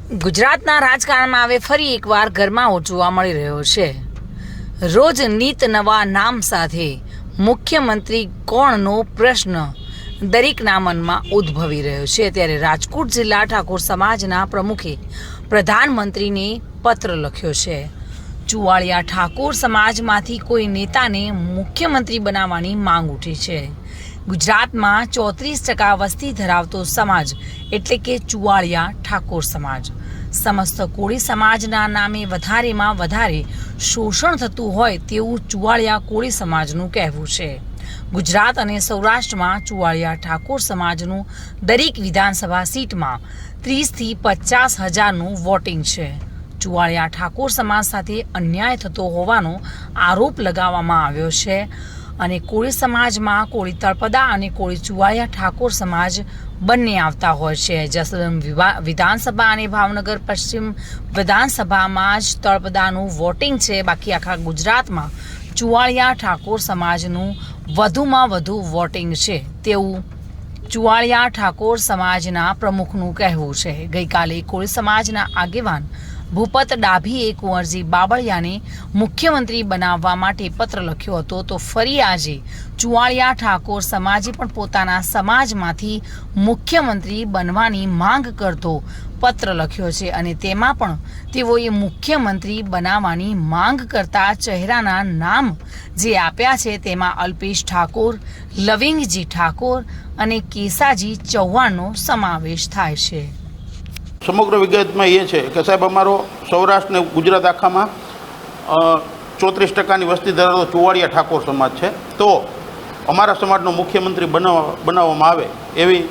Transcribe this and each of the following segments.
ગુજરાતના રાજકારણમાં હવે ફરી એકવાર ગરમાવો જોવા મળી રહ્યો છે। રોજ નીત નવા નામ સાથે મુખ્યમંત્રી કોણનો પ્રશ્ન દરેકના મનમાં ઉદ્ભવી રહ્યો છે। ત્યારે રાજકોટ જિલ્લા ઠાકોર સમાજના પ્રમુખે પ્રધાનમંત્રીને પત્ર લખ્યો છે। ચુવાડિયા ઠાકોર સમાજમાંથી કોઈ નેતાને મુખ્યમંત્રી બનાવવાની માંગ ઉઠી છે। ગુજરાતમાં 34% વસ્તી ધરાવતો સમાજ એટલે કે ચુવાડિયા ઠાકોર સમાજ સમસ્ત કોળી સમાજના નામે વધારેમાં વધારે શોષણ થતું હોય તેવું ચુવાડિયા કોળી સમાજનું કહેવું છે। ગુજરાત અને સૌરાષ્ટ્રમાં ચુવાડિયા ઠાકોર સમાજનું દરેક વિધાનસભા સીટમાં 30 થી 50 હજારનું વોટિંગ છે। ચુવાડિયા ઠાકોર સમાજ સાથે અન્યાય થતો હોવાનો આરોપ લગાવવામાં આવ્યો છે અને કોળી સમાજમાં કોળી તળપદા અને કોળી ચુવાડિયા ઠાકોર સમાજ બંને આવતા હોય છે। જસદણ વિધાનસભા અને ભાવનગર પશ્ચિમ વિધાનસભામાં જ તળપદાનું વોટિંગ છે। બાકી આખા ગુજરાતમાં ચુવાડિયા ઠાકોર સમાજનું વધુમાં વધુ વોટિંગ છે તેવું ચુવાડિયા ઠાકોર સમાજના પ્રમુખનું કહેવું છે। ગઈકાલે કોળી સમાજના આગેવાન ભૂપત ડાભીએ કુંવરજી બાબળિયાને મુખ્યમંત્રી બનાવવા માટે પત્ર લખ્યો હતો તો ફરી આજે ચુવાડિયા ઠાકોર સમાજે પણ પોતાના સમાજમાંથી મુખ્યમંત્રી બનવાની માંગ કરતો પત્ર લખ્યો છે અને તેમાં પણ તેઓએ મુખ્યમંત્રી બનાવવાની માંગ કરતા ચહેરાના નામ જે આપ્યા છે તેમાં અલ્પેશ ઠાકોર, લવિંગજી ઠાકોર અને કેસાજી ચૌહાણનો સમાવેશ થાય છે। સમગ્ર વિગતમાં એ છે કે સાહેબ અમારો સૌરાષ્ટ્ર ને ગુજરાત આખામાં 34%ની વસ્તી ધરાવતો ચુવાડિયા ઠાકોર સમાજ છે। તો અમારા સમાજનો મુખ્યમંત્રી બનાવવામાં આવે એવી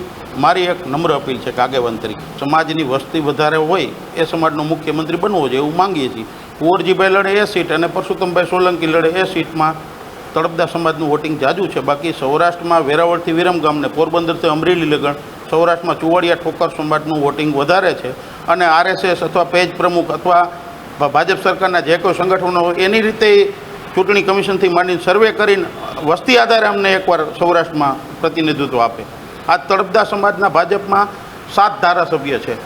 મારી એક નમ્ર અપીલ છે કે આગેવાન તરીકે સમાજની વસ્તી વધારે હોય એ સમાજનો મુખ્યમંત્રી બનવો જોઈએ એવું માંગીએ છીએ। કુંવરજીભાઈ લડે એ સીટ અને પરસોત્તમભાઈ સોલંકી લડે એ સીટમાં તળપદા સમાજનું વોટિંગ જાજુ છે। બાકી સૌરાષ્ટ્રમાં વેરાવળથી વિરમગામ ને પોરબંદરથી અમરેલી લગણ સૌરાષ્ટ્રમાં ચુવાડિયા ઠાકોર સમાજનું વોટિંગ વધારે છે અને આરએસએસ અથવા પેજ પ્રમુખ અથવા ભાજપ સરકારના જે કોઈ સંગઠનો હોય એની રીતે ચૂંટણી કમિશનથી માંડીને સર્વે કરીને વસ્તી આધારે અમને એકવાર સૌરાષ્ટ્રમાં પ્રતિનિધિત્વ આપે। આ તળપદા સમાજના ભાજપમાં 7 ધારાસભ્ય છે।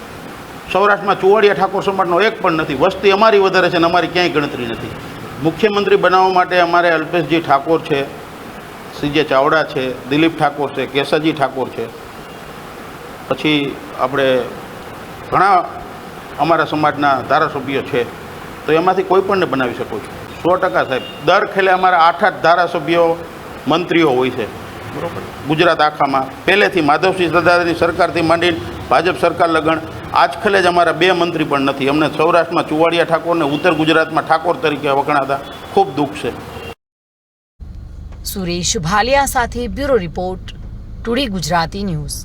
સૌરાષ્ટ્રમાં ચુવાડિયા ઠાકોર સમાજનો એક પણ નથી। વસ્તી અમારી વધારે છે અને અમારી ક્યાંય ગણતરી નથી। મુખ્યમંત્રી બનાવવા માટે અમારે અલ્પેશજી ઠાકોર છે, સીજે ચાવડા છે, દિલીપ ઠાકોર છે, કેસાજી ઠાકોર છે, પછી આપણે ઘણા અમારા સમાજના ધારાસભ્યો છે તો એમાંથી કોઈ પણને બનાવી શકો છો 100% સાહેબ। દર ખેલે અમારા 8 ધારાસભ્યો મંત્રીઓ હોય છે બરાબર ગુજરાત આખામાં પહેલેથી માધવસિંહ સરદારની સરકારથી માંડીને ભાજપ સરકાર લગણ આજ ખેલે જ અમારા 2 મંત્રી પણ નથી। અમને સૌરાષ્ટ્રમાં ચુવાડિયા ઠાકોરને ઉત્તર ગુજરાતમાં ઠાકોર તરીકે વખણાતા ખૂબ દુઃખ છે। સુરેશ ભાલિયા સાથે bureau report, today Gujarati news.